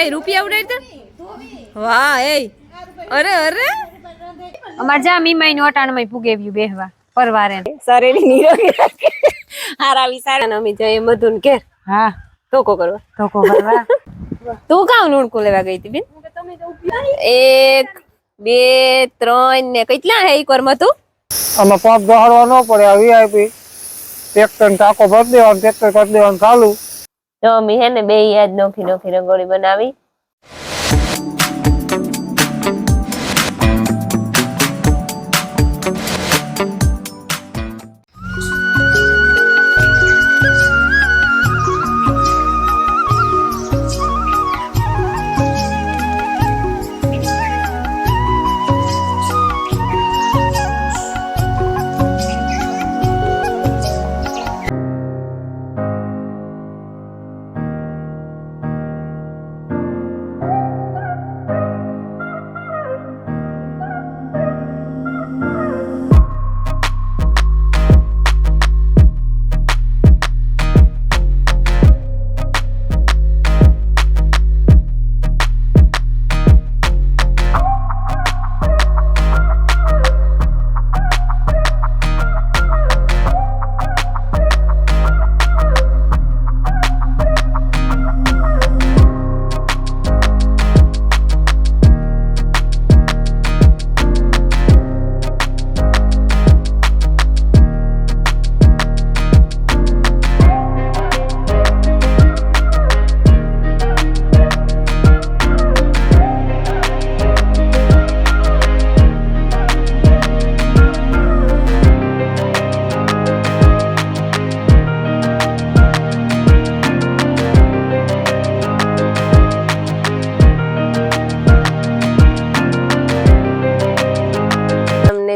એ રૂપિયા ઉડાઈ દે વાહ એ અરે અરે અમાર જા મીમાઈ નો અટાણમાં પુગેવ્યું બેહવા પરવારે સરેલી નીરોગી રાખે હારા વિસારા અમે જઈએ મધુન કે હા ધોકો કરવા તું કામ લુણકું લેવા ગઈ હતી બેન 1 2 3 ને કેટલા હે એકવાર માં તું અમે પાપ દહાડવા ન પડે આ વીઆઈપી ટ્રેક્ટર ટાકો ભરી દેવાનું ટ્રેક્ટર કરી દેવાનું ચાલુ તો અમે હે ને બે યાદ નોખી નોખી રંગોળી બનાવી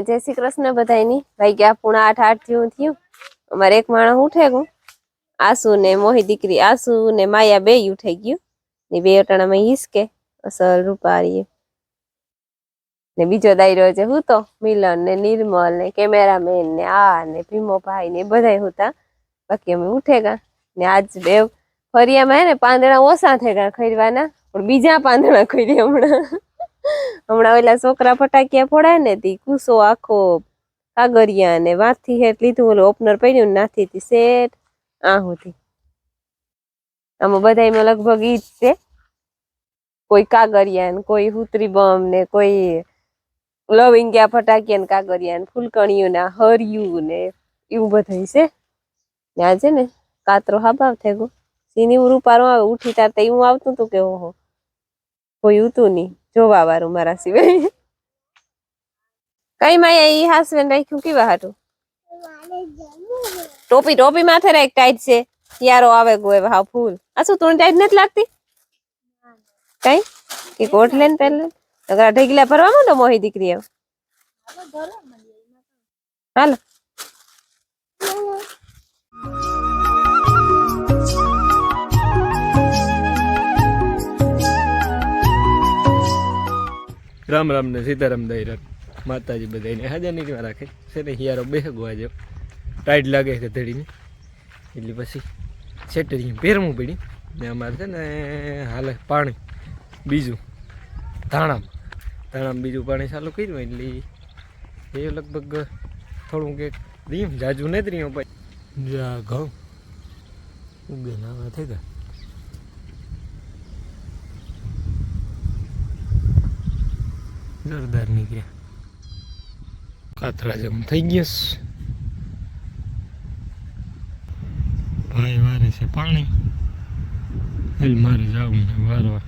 જય શ્રી કૃષ્ણ બધાયની ભાઈ ગયા 7:30 જેવું થયું અમારે એક માણસ ઉઠે ગયું આસુ ને મોહી દીકરી આસુ ને માયા બે ઉઠાઈ ગયું ને બે અટાણામાં હિસકે અસલ રૂપારી ને બીજો દાયરો છે હું તો મિલન ને નિર્મલ ને કેમેરામેન ને આ ને ભીમો ભાઈ ને બધાય હતા બાકી અમે ઉઠેગા ને આજ બે ફરિયામાં હે ને પાંદડા ઓછા થયા ખરીવાના પણ બીજા પાંદડા ખરી હમણાં ઓલા છોકરા ફટાકિયા ફોડાય ને તી કુસો આખો કાગરિયા ને વાથી હેઠ લીધું ઓલું ઓપનર પડ્યું ને નાથી તી સેટ આ હોતી આમાં બધાયમાં લગભગ ઈ જ છે કોઈ કાગરિયા ને કોઈ હુતરી બમ ને કોઈ લવિંગિયા ફટાકિયા ને કાગરિયા ને ફૂલકણીયું ને હરિયું ને એવું બધા છે ને આજે ને કાતરો હાબાવ થઈ ગયો સીની રૂપારો આવે ઉઠી તાર એવું આવતું તું કે ઓહો કોઈ ઉતું નહીં જોવા વાળું મારા સિવાય કઈ માયા ઈ હાસવેન રાખ્યું કેવા હાટું ટોપી માથે રાખ ટાઈટ છે યારો આવે ગો એવા હા ફૂલ આ શું તું ટાઈટ નથી લાગતી કઈ કે કોટ લેન પહેલે નગર ઢગલા ભરવામાં તો મોહી દીકરી આવ હાલો રામ રામ ને સીતારામ દઈરત માતાજી બધાને હાજર નીકળવા રાખે છે ને હિયારો બેહગો આજે ટાઈટ લાગે છે ધડીને એટલે પછી સેટરી પહેરવું પડી ને અમારે છે ને હાલે પાણી બીજું ધાણામાં બીજું પાણી ચાલુ કર્યું એટલે એ લગભગ થોડું કે રીમ જાજુ નથી રહ્યું ભાઈ જા ઘઉં ઉગે નાવા થઈ ગયા જોરદાર નીકળ્યા કાતરા જેમ થઈ ગયા ભાઈ વારે છે પાણી એટલે મારે જવું ને વારવા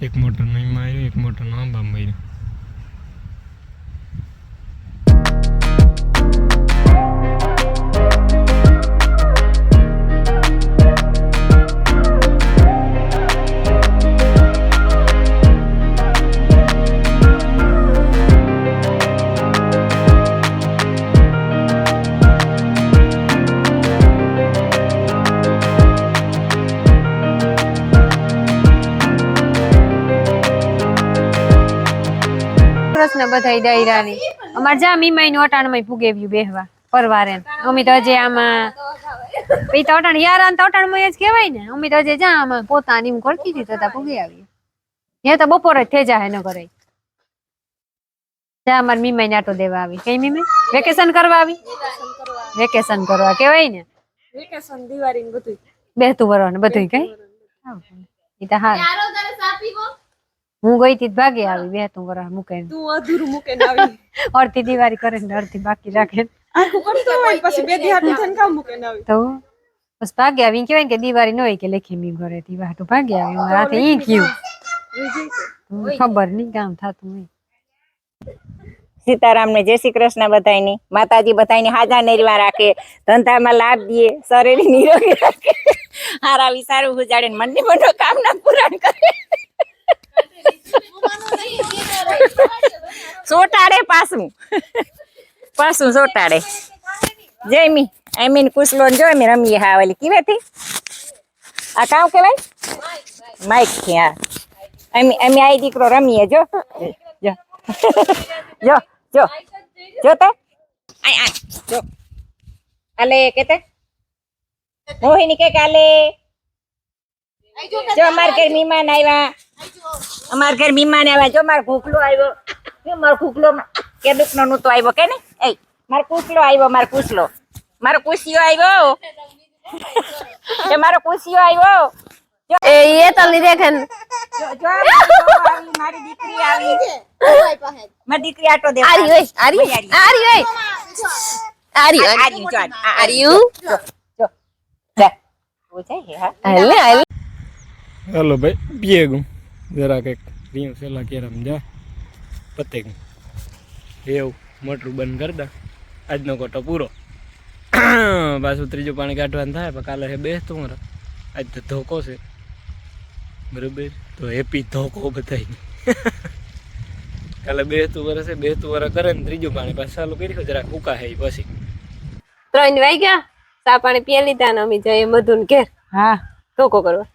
એક મોટર નહીં માર્યું એક મોટર આંબા માર્યું બધા ડાયરાની અમાર જા મીમાઈ નો અટાણમાં પુગેવ્યું બેહવા પરવારે અમે તો હજી આમાં પછી તો અટાણ યાર તો અટાણ માં જ કહેવાય ને અમે તો જે જા આમાં પોતાની હું કરતી હતી તો પૂગી આવી હે તો બપોરે જ થઈ જાય ન કરે જા મારી મીમાઈ આટો દેવા આવી કઈ મીમાઈ વેકેશન કરવા આવી વેકેશન કરવા કેવાય ને વેકેશન દિવાળી ને બધું બેસતું વરવાનું બધું કઈ ઈ તો હાર હું ગઈ તી ભાગે આવી બેસતું વરવા મૂકે તું અધૂરું મૂકે ને આવી અડધી દિવાળી કરે ને અડધી બાકી રાખે આખું કરતો હોય પછી બે દી હાટું થઈને કામ મૂકે ને આવી તો બસ ભાગે આવી કેવાય ને કે દિવાળી ન હોય કે લેખી મી ઘરે તી વાટું ભાગે આવી હું રાતે ઈ કયું ખબર નહીં કામ થતું હોય સીતારામ ને જય શ્રી કૃષ્ણ બધાયની માતાજી બધાયની હાજા નિર્વા રાખે ધંધામાં લાભ દે શરીર નિરોગી રાખે હારા વિચારું ગુજાડે મનની મનોકામના પૂરણ કરે સોટાડે પાછું સોટાડે જયમી આઈમીન કુસલો જો અમે રમીએ હા વાલી કીવેથી આ કામ કેવાય માઈક થી હા અમે આઈ દીકરો રમીએ જો જો જો જો જો તે આય આય જો આલે કેતે મોહિની કે કાલે જો અમાર ઘર મહેમાન આવ્યા અમાર ઘર મહેમાન આવ્યા જો માર ભૂખલો આવ્યો જો માર ભૂખલો કે દુખનો નતો આવ્યો કે ને એ માર કુસલો આવ્યો માર કુસલો મારો કુસિયો આવ્યો એ મારો કુસિયો આવ્યો એ તો લીધે ખન જો મારી દીકરી આવી મારી દીકરી આટો દે આરી ઓય આરી જો જા ઓ જાય હા હાલે હાલો ભાઈ પીએ ગયું જરા કંઈક રીમ સેલા કેરમ જા પતે ગયું એવું મોટરું બંધ કરી દા આજનો કોટો પૂરો પાછું ત્રીજું પાણી કાઢવાનું થાય પણ કાલે બેસતું મારે આજ તો ધોકો છે બરોબર તો હેપી ધોકો બધાય કાલે બેસતું વરસ કરે ને ત્રીજું પાણી પાછું ચાલુ કરી જરા ઉકા હે પછી 3 વાગ્યા ચા પાણી પી લીધા ને અમે જઈએ મધુન ઘેર હા ધોકો કરવા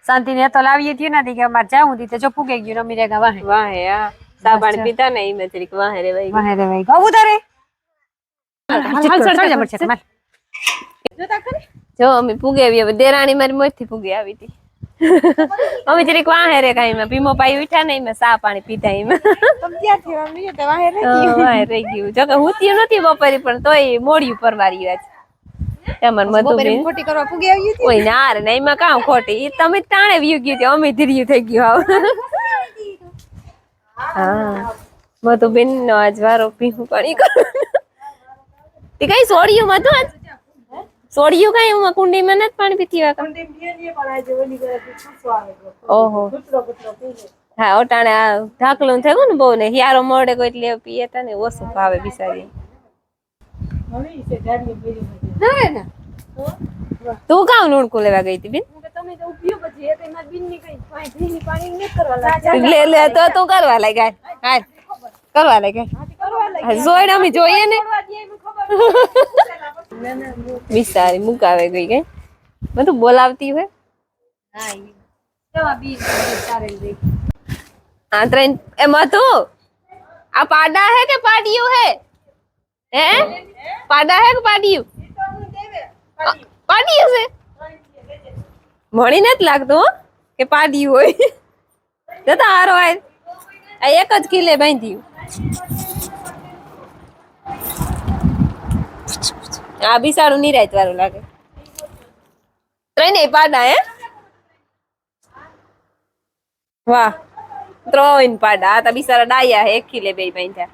શાંતિ ને તો લાવીએ થયું નથી કે અમારે જાવું દી તો જો પૂગે ગયું રમી રેગા વાહે વાહે હા ચા પાણી પીતા ને ઈ મેં વાહે રેવાઈ વાહે રે ભાઈ ગવું તારે હાલ સર જા પડશે કમાલ જો અમે પૂગે આવી હવે દેરાણી મારી મોજથી પૂગે આવી હતી અમે જરીક વાહે રે કાઈ માં ભીમો પાઈ ઉઠ્યા ને મેં ચા પાણી પીધા એમાં વાહે રહી ગયું જો કે હું ત્યાં નથી બપોરે પણ તોય મોડી પરવારી આજ તમાર મધુબેન ખોટી કરવા પૂગે આવી હતી ઓય ના રે ના એમાં કામ ખોટી ઈ તમે તાણે વ્યુ ગયું તે અમે ધીર્યું થઈ ગયું હા મધુબેન નો આજ વારો પીવું પાણી કર તે કઈ સોડિયું મધુ આજ સોડિયું કઈ હું કુંડીમાં નથી પાણી પીતી ઓહો હા ઓટાણે આ ઢાકલું થયું ને બહુ ને હિયારો મોડે કોઈ એટલે પીએ તા ને ઓછું ભાવે બિસારી તું કામ લુણકું લેવા ગઈ હતી બેન લે લે તો તું કરવા લાગ્યા હાલ કરવા લાગ્યા જોઈ અમે જોઈએ ને બિસારી મુકાવે ગઈ કઈ બધું બોલાવતી હોય હા ત્રણ એમાં તું આ પાડા હે કે પાડિયું હે હે પાડા હે કે પાડિયું પાડિયું છે મળી નથી લાગતું હો કે પાડિયું હોય જતા હારો આ એક જ કિલે બાંધ્યું આ બિસાડું નિરાત વાળું લાગે ત્રણે પાડા હે વાહ 3 પાડા આ તો બિસારા ડાયા હે 1 કિલે બે બાંધ્યા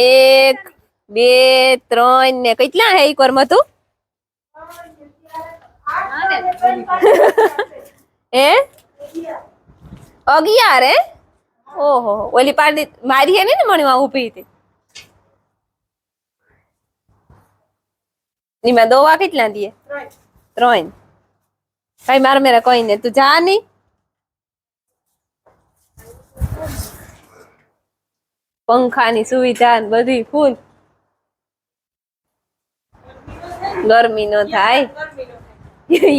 એક બે 3 ને કેટલા હે એક વાર મતું એ 11 હે ઓહો ઓલી પાડી મારી હે ને મણીમાં ઊભી હતી નીમાં દોવા કેટલા દીએ 3 કઈ માર મેરા કોઈ ને તું જા ની પંખાની સુવિધા ને બધી ફૂલ ગરમી નો થાય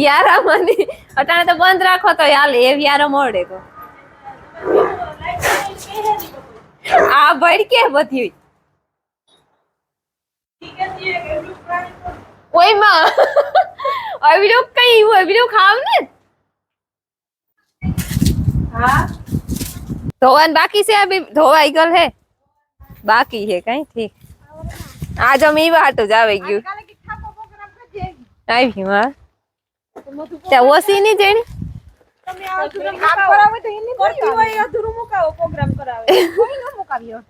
યારા મને અટાણે તો બંધ રાખો તો હાલે એ યારો મોડે તો આ ભડકે બધી ઓયમાં અવિડો કઈ અવિડો ખાવ ને હા ધોવાન બાકી છે અભી ધોવાઈ ગલ હે બાકી હે કઈ ઠીક આજ અમે વાટો જ આવી ગયું આવી હા ત્યાં ઓસી ની જેણી તમે આ અધૂરું કરાવે તો એની કરતી હોય અધૂરું મુકાવો પ્રોગ્રામ કરાવે કોઈ ન મુકાવ્યો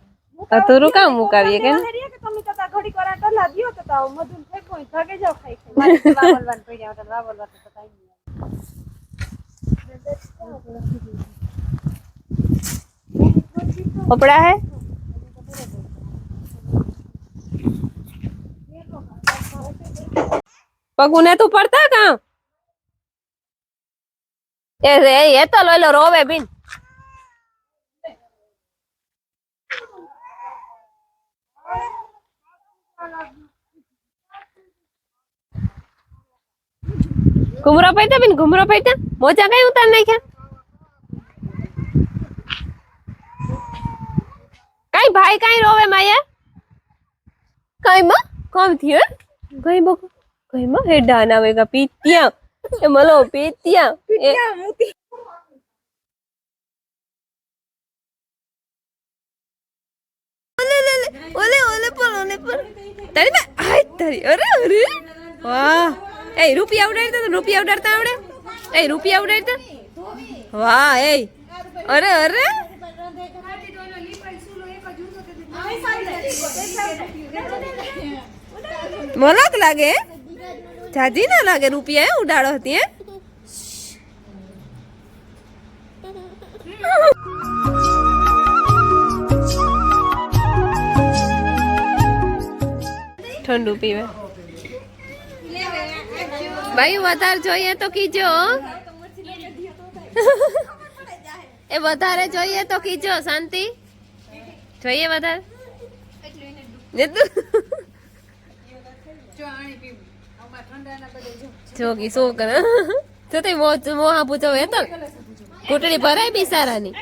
અધૂરું કામ મુકાવીએ કે કે તમે તો તા ઘડી કરા ટલા દિયો તો તા મધુન ફેંકો ભાગે જાવ ખાઈ ખાઈ મારે તો લાવલવાન પડ્યા તો લાવલવા તો કાઈ નહીં કપડા હે પગુને તું પડતા કામ એ તો લોયલો રોવે બિન ઘુમરો પૈતા બિન ઘુમરો પૈતા મોજા કઈ ઉતાર નાખ્યા કઈ ભાઈ કઈ રોવે માયા કઈ માં કોમ થયો કઈ બકો કઈ માં હેડા નાવેગા પીતિયા એ મલો પીતિયા ઓલે ઓલે પર તારી બા આય તારી અરે અરે વાહ એ રૂપિયા ઉડાડતા આવડે એ રૂપિયા ઉડાડતા વાહ એ અરે અરે મલક લાગે જાજી ના લાગે રૂપિયા ઉડાડો હતી ઠંડુ પીવે ભાઈ વધારે જોઈએ તો કીજો એ વધારે જોઈએ તો કીજો શાંતિ જોઈએ વધારે જોગી શું કરે તો તે મોહા પૂછો હે તો કુટડી ભરાય બિસારાની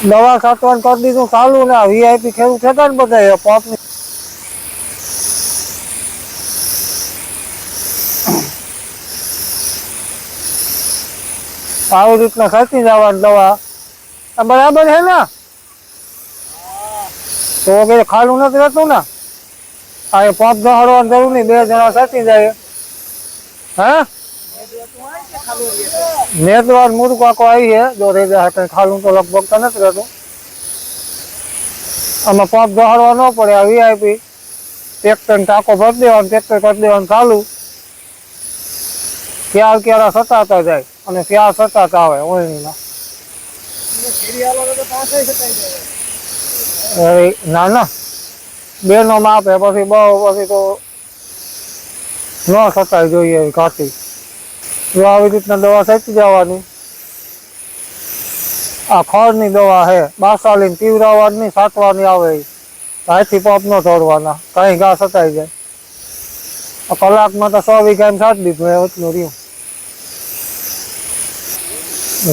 દવા છાંટવાનું કરી દીધું ચાલુ ને વીઆઈપી ખેડૂત થતા ને બધા પોપની આવી રીતના ખાતી જવાની દવા આ બરાબર છે ને તો વગેરે ખાલું નથી રહેતું ને આ એ પંપ દહાડવાની જરૂર નહીં 2 જણા સાચી જાય હા નેતવાર મૂળ પાકો આવી છે જો રેજા હાથે ખાલું તો લગભગ તો નથી રહેતું આમાં પંપ દહાડવા ન પડે આ વીઆઈપી ટ્રેક્ટર ટાંકો ભરી દેવાનું ટ્રેક્ટર કરી દેવાનું ચાલુ ક્યાર ક્યારા સતાતા જાય અને ક્યાર સતાતા આવે ઓળણીના ના ના 2 નો માપે પછી બહુ પછી તો ન સતાય જોઈએ ઘાટી જો આવી રીતના દવા સાચી જવાની આ ખડની દવા છે બાસાલીને પીવરાવવાની સાટવાની આવે હાથથી પંપ ન તોડવાના કઈ ઘા સતાઈ જાય કલાકમાં તો 100 વીઘા એમ સાટ દીધું એટલું રહ્યું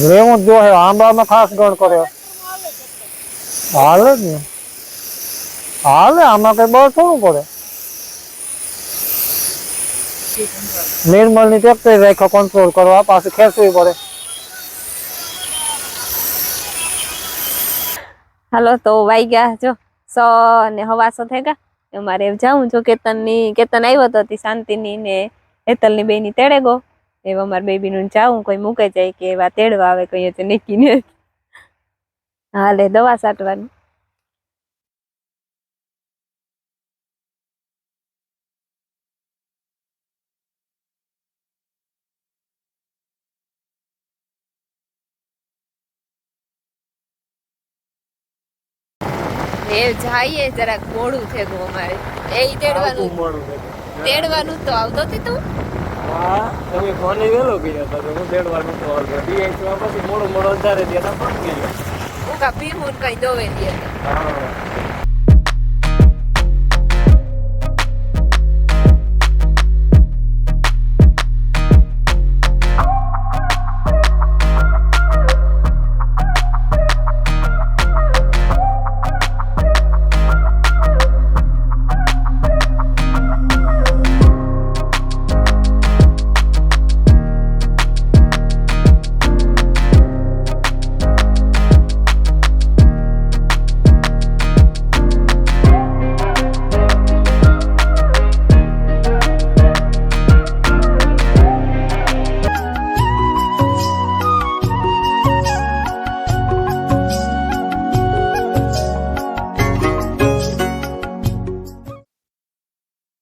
રેવું જ જોઈએ આંબામાં ખાસ ગણ કર્યો હાલે જ ને હાલે આમાં કઈ બળ થોડું પડે નિર્મલ ની ટ્રેક્ટર રાખ્યો કંટ્રોલ કરવા પાછી ખેંચવી પડે હાલો તો વાઈ ગયા જો 100 ને 1:15 થઈ ગયા અમારે જાઉં જો કેતન આવ્યો તો શાંતિની ને હેતલની બેની તેડે ગો એવા અમારા બેબી નું જાઉં કોઈ મૂકે જાય કે એવા તેડવા આવે કઈ તો નીકીને હાલે દવા સાટવાની જઈએ જરાક મોડું થયું અમારે એ તેડવાનું તો આવતો હતી તું હા તમે ફોન વેલો કર્યો હતો હું 1.5 વાર કોલ કર્યો ડીએચમાં પછી મોડો અંધારે ત્યાં ફોન કર્યો હું કા પી હું કઈ દોવે દે હા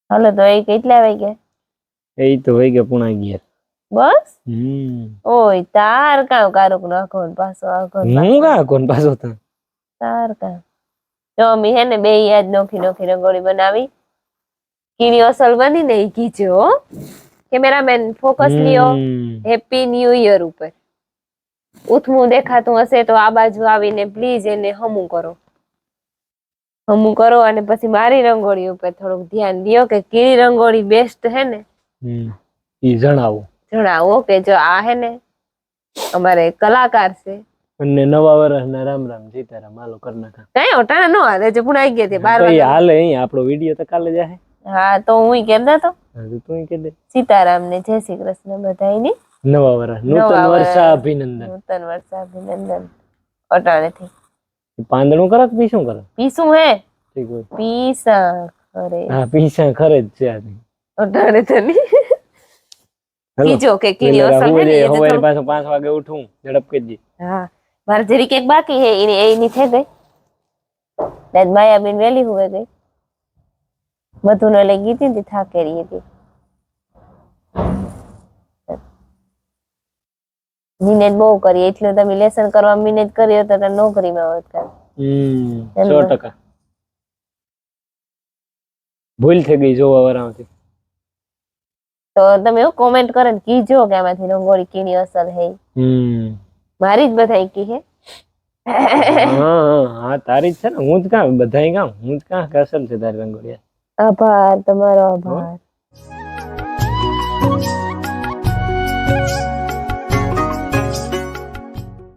હાલો તો એ કેટલા વાગ્યા એ તો હોય કે પુણા ગયા બસ હમ ઓય તાર કામ કારુક નાખો ને પાછો આખો હું કા કોણ પાછો તા તાર કામ જો અમે હે ને બે યાદ નોખી નોખી રંગોળી બનાવી કીડી અસલ બની ને ઈ કીજો હો કેમેરામેન ફોકસ લ્યો હેપી ન્યુ યર ઉપર ઉથમું દેખાતું હશે તો આ બાજુ આવીને પ્લીઝ એને હમું કરો અને પછી મારી રંગોળી ઉપર થોડુંક ધ્યાન દ્યો કે કીડી રંગોળી બેસ્ટ હે ને ઈ જણાવો કે જો આ હે ને અમારે કલાકાર છે અને નવા વર્ષના રામ રામ સીતારામ હાલો કર નાખા કઈ ઓટાણા નો હાલે છે પણ આવી ગયા તે 12 તો વાગે હાલે અહીં આપણો વિડિયો તો કાલે જાહે હા તો હું કેતા તો તું કે દે સીતારામ ને જય શ્રી કૃષ્ણ બધાયની નવા વર્ષ નૂતન વર્ષાભિનંદન નૂતન વર્ષાભિનંદન અટાણેથી પાંદડું કરે કે પીસું કરે પીસું હે ઠીક હોય પીસા અરે હા પીસા ખરે જ છે આ અટાણે તો નહીં કીજો કે કીડી અસલ હે ને એ તો હવારે પાછો 5 વાગે ઉઠું ઝડપ કરી હા મારે જરીક એક બાકી હે એની થઈ ગઈ દાદ માયાબેન વેલી હુવે ગઈ બધું લઈ ગઈ હતી થાકેરી હતી મિનેટ બહુ કરી એટલે તમે લેસન કરવા મિનેટ કરી તો નોકરીમાં હોત કાં 100% ભૂલ થઈ ગઈ જોવા વાળામાંથી તો તમે એવું કોમેન્ટ કરે ને કીજો કે આમાંથી રંગોળી કીની અસલ હે મારી જ બધા કી હે હા તારી જ છે ને હું જ કામ બધાય કામ હું જ કામ અસલ છે તારી રંગોળી આભાર તમારો આભાર